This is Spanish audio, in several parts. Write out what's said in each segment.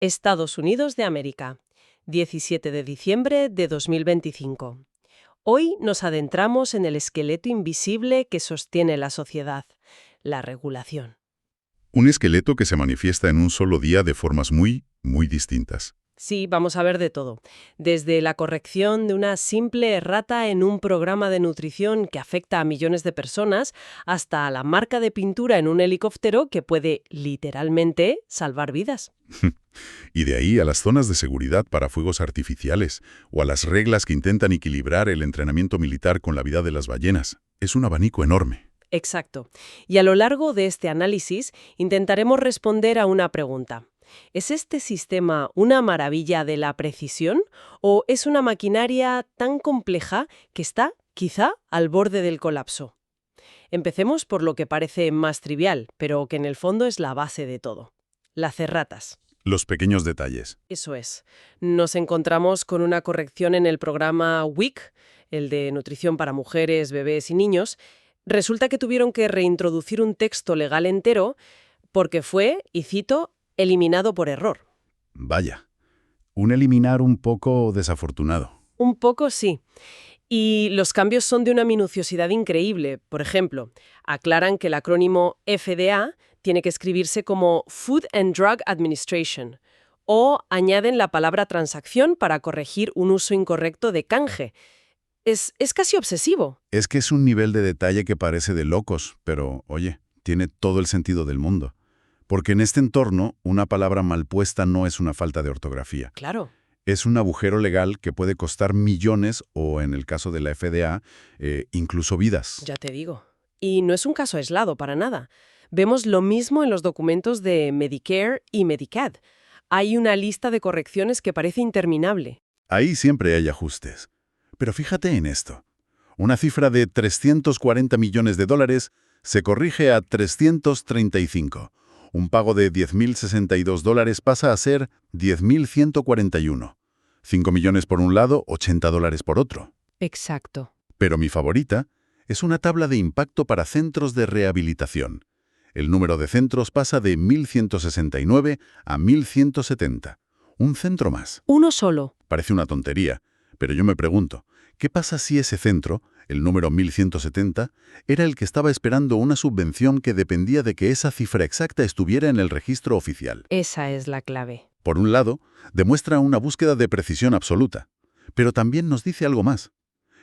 Estados Unidos de América, 17 de diciembre de 2025. Hoy nos adentramos en el esqueleto invisible que sostiene la sociedad, la regulación. Un esqueleto que se manifiesta en un solo día de formas muy distintas. Sí, vamos a ver de todo. Desde la corrección de una simple errata en un programa de nutrición que afecta a millones de personas, hasta la marca de pintura en un helicóptero que puede, literalmente, salvar vidas. Y de ahí a las zonas de seguridad para fuegos artificiales, o a las reglas que intentan equilibrar el entrenamiento militar con la vida de las ballenas. Es un abanico enorme. Exacto. Y a lo largo de este análisis intentaremos responder a una pregunta. ¿Es este sistema una maravilla de la precisión o es una maquinaria tan compleja que está, quizá, al borde del colapso? Empecemos por lo que parece más trivial, pero que en el fondo es la base de todo. Las erratas. Los pequeños detalles. Eso es. Nos encontramos con una corrección en el programa WIC, el de nutrición para mujeres, bebés y niños. Resulta que tuvieron que reintroducir un texto legal entero porque fue, y cito, eliminado por error. Vaya, un eliminar un poco desafortunado. Un poco sí. Y los cambios son de una minuciosidad increíble. Por ejemplo, aclaran que el acrónimo FDA tiene que escribirse como Food and Drug Administration, o añaden la palabra transacción para corregir un uso incorrecto de canje. Es casi obsesivo. Es que es un nivel de detalle que parece de locos, pero, oye, tiene todo el sentido del mundo. Porque en este entorno, una palabra mal puesta no es una falta de ortografía. Claro. Es un agujero legal que puede costar millones o, en el caso de la FDA, incluso vidas. Ya te digo. Y no es un caso aislado para nada. Vemos lo mismo en los documentos de Medicare y Medicaid. Hay una lista de correcciones que parece interminable. Ahí siempre hay ajustes. Pero fíjate en esto. Una cifra de $340 millones se corrige a 335. Un pago de $10.062 pasa a ser $10.141. 5 millones por un lado, $80 por otro. Exacto. Pero mi favorita es una tabla de impacto para centros de rehabilitación. El número de centros pasa de 1.169 a 1.170. Un centro más. Uno solo. Parece una tontería, pero yo me pregunto, ¿qué pasa si ese centro, el número 1170, era el que estaba esperando una subvención que dependía de que esa cifra exacta estuviera en el registro oficial? Esa es la clave. Por un lado, demuestra una búsqueda de precisión absoluta, pero también nos dice algo más,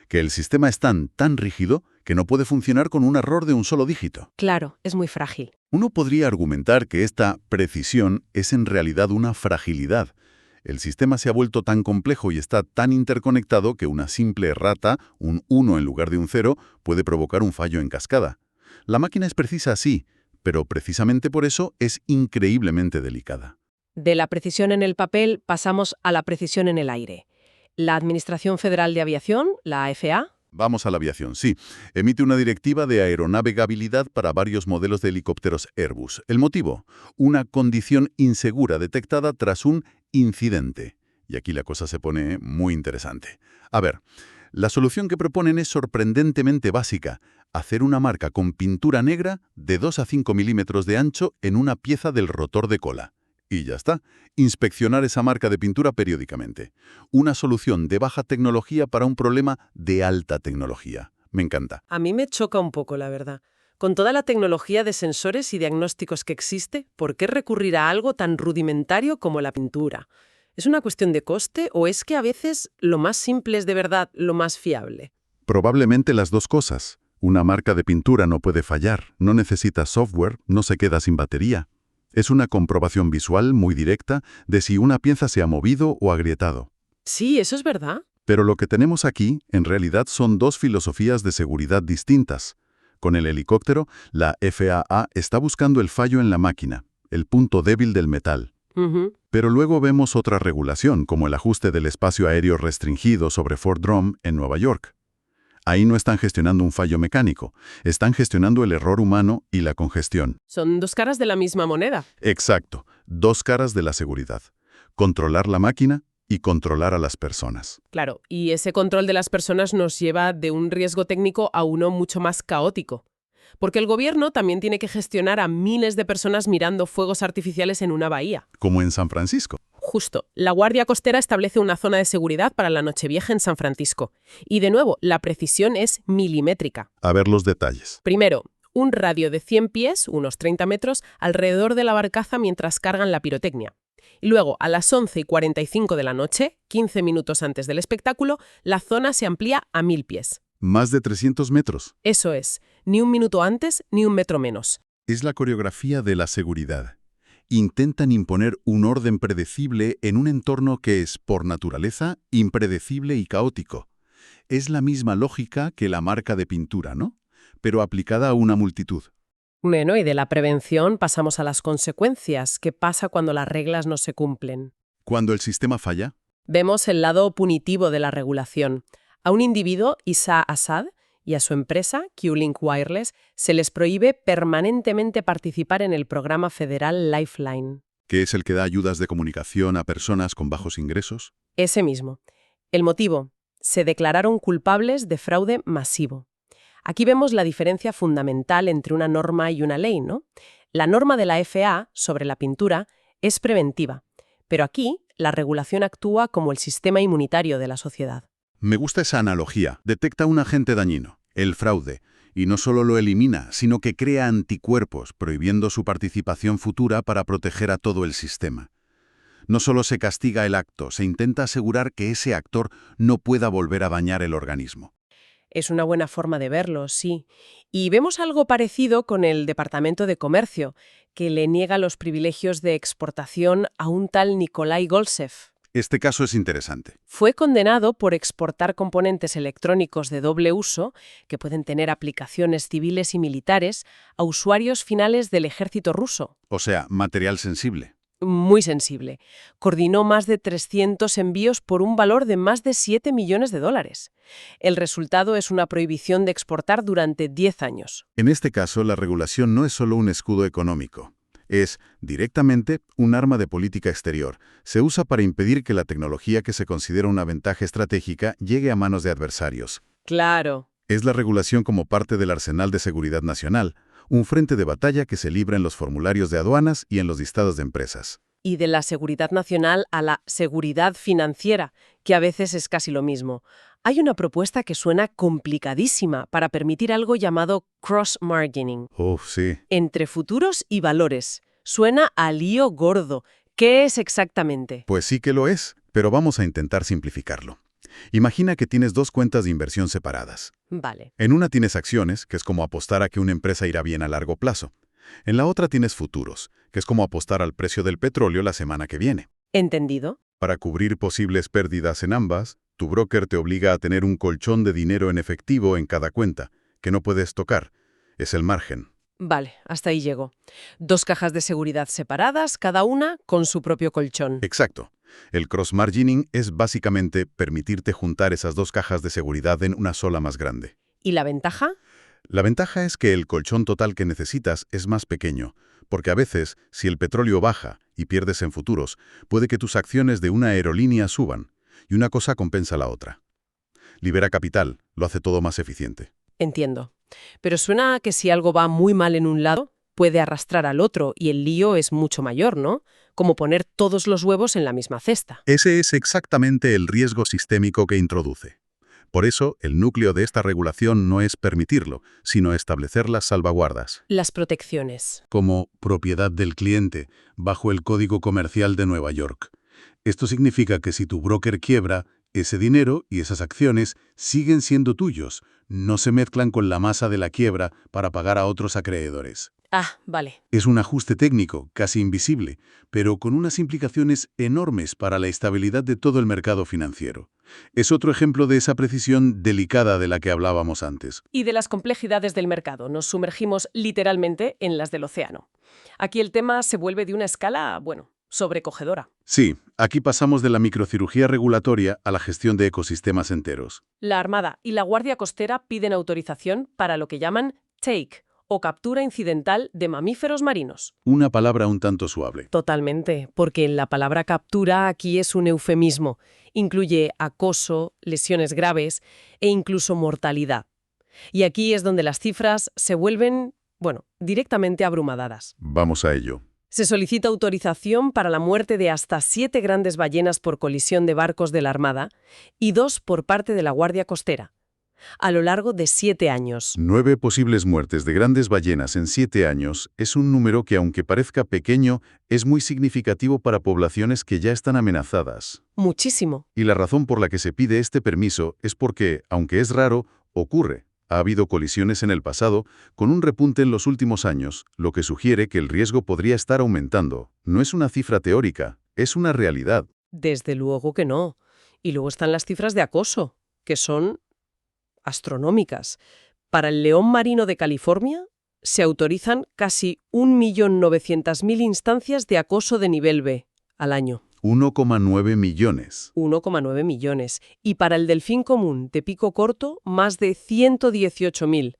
que el sistema es tan rígido que no puede funcionar con un error de un solo dígito. Claro, es muy frágil. Uno podría argumentar que esta precisión es en realidad una fragilidad. El sistema se ha vuelto tan complejo y está tan interconectado que una simple errata, un 1 en lugar de un 0, puede provocar un fallo en cascada. La máquina es precisa sí, pero precisamente por eso es increíblemente delicada. De la precisión en el papel pasamos a la precisión en el aire. La Administración Federal de Aviación, la FAA. Vamos a la aviación, sí. Emite una directiva de aeronavegabilidad para varios modelos de helicópteros Airbus. ¿El motivo? Una condición insegura detectada tras un incidente. Y aquí la cosa se pone muy interesante. A ver, la solución que proponen es sorprendentemente básica. Hacer una marca con pintura negra de 2 a 5 milímetros de ancho en una pieza del rotor de cola. Y ya está. Inspeccionar esa marca de pintura periódicamente. Una solución de baja tecnología para un problema de alta tecnología. Me encanta. A mí me choca un poco, la verdad. Con toda la tecnología de sensores y diagnósticos que existe, ¿por qué recurrir a algo tan rudimentario como la pintura? ¿Es una cuestión de coste o es que a veces lo más simple es de verdad lo más fiable? Probablemente las dos cosas. Una marca de pintura no puede fallar, no necesita software, no se queda sin batería. Es una comprobación visual muy directa de si una pieza se ha movido o agrietado. Sí, eso es verdad. Pero lo que tenemos aquí, en realidad, son dos filosofías de seguridad distintas. Con el helicóptero, la FAA está buscando el fallo en la máquina, el punto débil del metal. Pero luego vemos otra regulación, como el ajuste del espacio aéreo restringido sobre Fort Drum en Nueva York. Ahí no están gestionando un fallo mecánico, están gestionando el error humano y la congestión. Son dos caras de la misma moneda. Exacto, dos caras de la seguridad. Controlar la máquina y controlar a las personas. Claro, y ese control de las personas nos lleva de un riesgo técnico a uno mucho más caótico. Porque el gobierno también tiene que gestionar a miles de personas mirando fuegos artificiales en una bahía. Como en San Francisco. Justo, la Guardia Costera establece una zona de seguridad para la Nochevieja en San Francisco. Y de nuevo, la precisión es milimétrica. A ver los detalles. Primero, un radio de 100 pies, unos 30 metros, alrededor de la barcaza mientras cargan la pirotecnia. Y luego, a las 11:45 de la noche, 15 minutos antes del espectáculo, la zona se amplía a 1000 pies. Más de 300 metros. Eso es, ni un minuto antes ni un metro menos. Es la coreografía de la seguridad. Intentan imponer un orden predecible en un entorno que es, por naturaleza, impredecible y caótico. Es la misma lógica que la marca de pintura, ¿no? Pero aplicada a una multitud. Bueno, y de la prevención pasamos a las consecuencias. ¿Qué pasa cuando las reglas no se cumplen? Cuando el sistema falla, Vemos el lado punitivo de la regulación. A un individuo, Issa Assad, y a su empresa, Q-Link Wireless, se les prohíbe permanentemente participar en el programa federal Lifeline. que es el que da ayudas de comunicación a personas con bajos ingresos. Ese mismo. El motivo: se declararon culpables de fraude masivo. Aquí vemos la diferencia fundamental entre una norma y una ley, ¿no? La norma de la FAA sobre la pintura es preventiva, pero aquí la regulación actúa como el sistema inmunitario de la sociedad. Me gusta esa analogía. Detecta un agente dañino, el fraude, y no solo lo elimina, sino que crea anticuerpos, prohibiendo su participación futura para proteger a todo el sistema. No solo se castiga el acto, se intenta asegurar que ese actor no pueda volver a dañar el organismo. Es una buena forma de verlo, sí. Y vemos algo parecido con el Departamento de Comercio, que le niega los privilegios de exportación a un tal Nikolai Goltsev. Este caso es interesante. Fue condenado por exportar componentes electrónicos de doble uso, que pueden tener aplicaciones civiles y militares, a usuarios finales del ejército ruso. O sea, material sensible. Muy sensible. Coordinó más de 300 envíos por un valor de más de 7 millones de dólares. El resultado es una prohibición de exportar durante 10 años. En este caso, la regulación no es solo un escudo económico. Es, directamente, un arma de política exterior. Se usa para impedir que la tecnología que se considera una ventaja estratégica llegue a manos de adversarios. Claro. Es la regulación como parte del arsenal de seguridad nacional, un frente de batalla que se libra en los formularios de aduanas y en los listados de empresas. Y de la seguridad nacional a la seguridad financiera, que a veces es casi lo mismo. Hay una propuesta que suena complicadísima para permitir algo llamado cross-margining. Sí. Entre futuros y valores. Suena a lío gordo. ¿Qué es exactamente? Pues sí que lo es, pero vamos a intentar simplificarlo. Imagina que tienes dos cuentas de inversión separadas. Vale. En una tienes acciones, que es como apostar a que una empresa irá bien a largo plazo. En la otra tienes futuros, que es como apostar al precio del petróleo la semana que viene. ¿Entendido? Para cubrir posibles pérdidas en ambas, tu broker te obliga a tener un colchón de dinero en efectivo en cada cuenta, que no puedes tocar. Es el margen. Vale, hasta ahí llego. 2 cajas de seguridad separadas, cada una con su propio colchón. Exacto. El cross-margining es básicamente permitirte juntar esas dos cajas de seguridad en una sola más grande. ¿Y la ventaja? La ventaja es que el colchón total que necesitas es más pequeño, porque a veces, si el petróleo baja y pierdes en futuros, puede que tus acciones de una aerolínea suban, y una cosa compensa la otra. Libera capital, lo hace todo más eficiente. Entiendo. Pero suena a que si algo va muy mal en un lado, puede arrastrar al otro y el lío es mucho mayor, ¿no? Como poner todos los huevos en la misma cesta. Ese es exactamente el riesgo sistémico que introduce. Por eso, el núcleo de esta regulación no es permitirlo, sino establecer las salvaguardas. Las protecciones. Como propiedad del cliente, bajo el Código Comercial de Nueva York. Esto significa que si tu broker quiebra, ese dinero y esas acciones siguen siendo tuyos, no se mezclan con la masa de la quiebra para pagar a otros acreedores. Ah, vale. Es un ajuste técnico, casi invisible, pero con unas implicaciones enormes para la estabilidad de todo el mercado financiero. Es otro ejemplo de esa precisión delicada de la que hablábamos antes. Y de las complejidades del mercado. Nos sumergimos literalmente en las del océano. Aquí el tema se vuelve de una escala, sobrecogedora. Sí, aquí pasamos de la microcirugía regulatoria a la gestión de ecosistemas enteros. La Armada y la Guardia Costera piden autorización para lo que llaman take, o captura incidental de mamíferos marinos. Una palabra un tanto suave. Totalmente, porque la palabra captura aquí es un eufemismo. Incluye acoso, lesiones graves e incluso mortalidad. Y aquí es donde las cifras se vuelven, directamente abrumadoras. Vamos a ello. Se solicita autorización para la muerte de hasta 7 grandes ballenas por colisión de barcos de la Armada y 2 por parte de la Guardia Costera, a lo largo de 7 años. 9 posibles muertes de grandes ballenas en 7 años es un número que, aunque parezca pequeño, es muy significativo para poblaciones que ya están amenazadas. Muchísimo. Y la razón por la que se pide este permiso es porque, aunque es raro, ocurre. Ha habido colisiones en el pasado, con un repunte en los últimos años, lo que sugiere que el riesgo podría estar aumentando. No es una cifra teórica, es una realidad. Desde luego que no. Y luego están las cifras de acoso, que son astronómicas. Para el león marino de California se autorizan casi 1.900.000 instancias de acoso de nivel B al año. 1,9 millones. 1,9 millones. Y para el delfín común de pico corto, más de 118.000.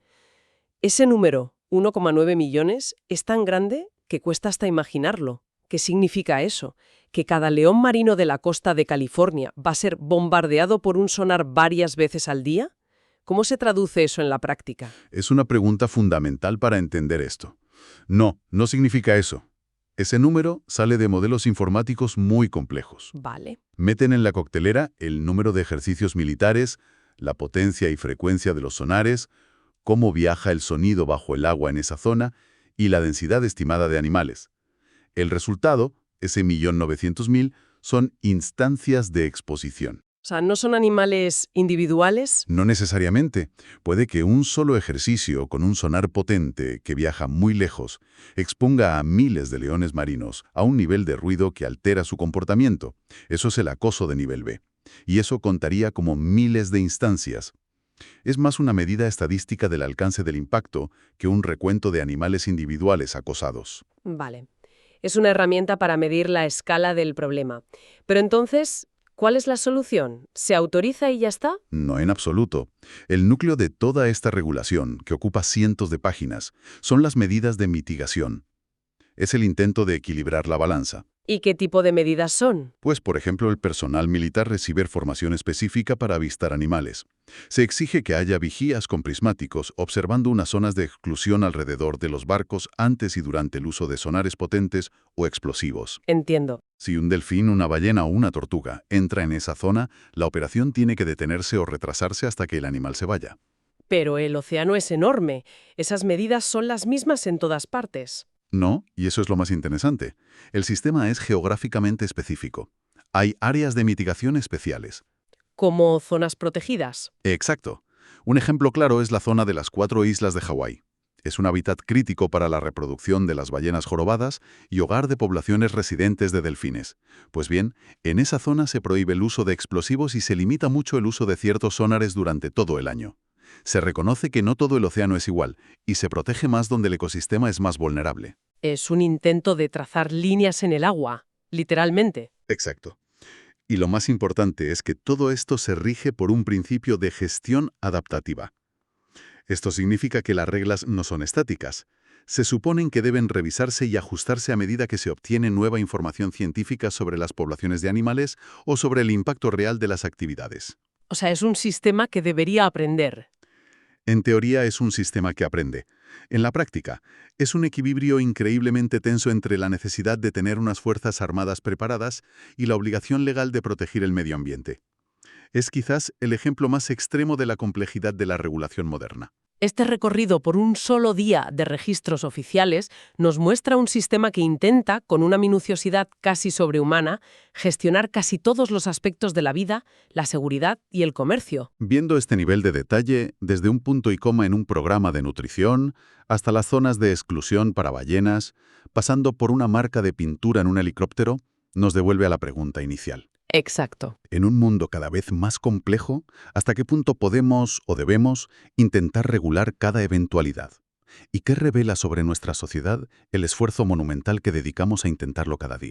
Ese número, 1,9 millones, es tan grande que cuesta hasta imaginarlo. ¿Qué significa eso? ¿Que cada león marino de la costa de California va a ser bombardeado por un sonar varias veces al día? ¿Cómo se traduce eso en la práctica? Es una pregunta fundamental para entender esto. No significa eso. Ese número sale de modelos informáticos muy complejos. Vale. Meten en la coctelera el número de ejercicios militares, la potencia y frecuencia de los sonares, cómo viaja el sonido bajo el agua en esa zona y la densidad estimada de animales. El resultado, ese 1.900.000, son instancias de exposición. O sea, ¿no son animales individuales? No necesariamente. Puede que un solo ejercicio con un sonar potente que viaja muy lejos exponga a miles de leones marinos a un nivel de ruido que altera su comportamiento. Eso es el acoso de nivel B. Y eso contaría como miles de instancias. Es más una medida estadística del alcance del impacto que un recuento de animales individuales acosados. Vale. Es una herramienta para medir la escala del problema. Pero entonces, ¿cuál es la solución? ¿Se autoriza y ya está? No en absoluto. El núcleo de toda esta regulación, que ocupa cientos de páginas, son las medidas de mitigación. Es el intento de equilibrar la balanza. ¿Y qué tipo de medidas son? Pues, por ejemplo, el personal militar recibe formación específica para avistar animales. Se exige que haya vigías con prismáticos observando unas zonas de exclusión alrededor de los barcos antes y durante el uso de sonares potentes o explosivos. Entiendo. Si un delfín, una ballena o una tortuga entra en esa zona, la operación tiene que detenerse o retrasarse hasta que el animal se vaya. Pero el océano es enorme. Esas medidas son las mismas en todas partes. No, y eso es lo más interesante. El sistema es geográficamente específico. Hay áreas de mitigación especiales. ¿Como zonas protegidas? Exacto. Un ejemplo claro es la zona de las 4 islas de Hawái. Es un hábitat crítico para la reproducción de las ballenas jorobadas y hogar de poblaciones residentes de delfines. Pues bien, en esa zona se prohíbe el uso de explosivos y se limita mucho el uso de ciertos sonares durante todo el año. Se reconoce que no todo el océano es igual y se protege más donde el ecosistema es más vulnerable. Es un intento de trazar líneas en el agua, literalmente. Exacto. Y lo más importante es que todo esto se rige por un principio de gestión adaptativa. Esto significa que las reglas no son estáticas. Se suponen que deben revisarse y ajustarse a medida que se obtiene nueva información científica sobre las poblaciones de animales o sobre el impacto real de las actividades. O sea, es un sistema que debería aprender. En teoría es un sistema que aprende. En la práctica, es un equilibrio increíblemente tenso entre la necesidad de tener unas fuerzas armadas preparadas y la obligación legal de proteger el medio ambiente. Es quizás el ejemplo más extremo de la complejidad de la regulación moderna. Este recorrido por un solo día de registros oficiales nos muestra un sistema que intenta, con una minuciosidad casi sobrehumana, gestionar casi todos los aspectos de la vida, la seguridad y el comercio. Viendo este nivel de detalle, desde un punto y coma en un programa de nutrición, hasta las zonas de exclusión para ballenas, pasando por una marca de pintura en un helicóptero, nos devuelve a la pregunta inicial. Exacto. En un mundo cada vez más complejo, ¿hasta qué punto podemos o debemos intentar regular cada eventualidad? ¿Y qué revela sobre nuestra sociedad el esfuerzo monumental que dedicamos a intentarlo cada día?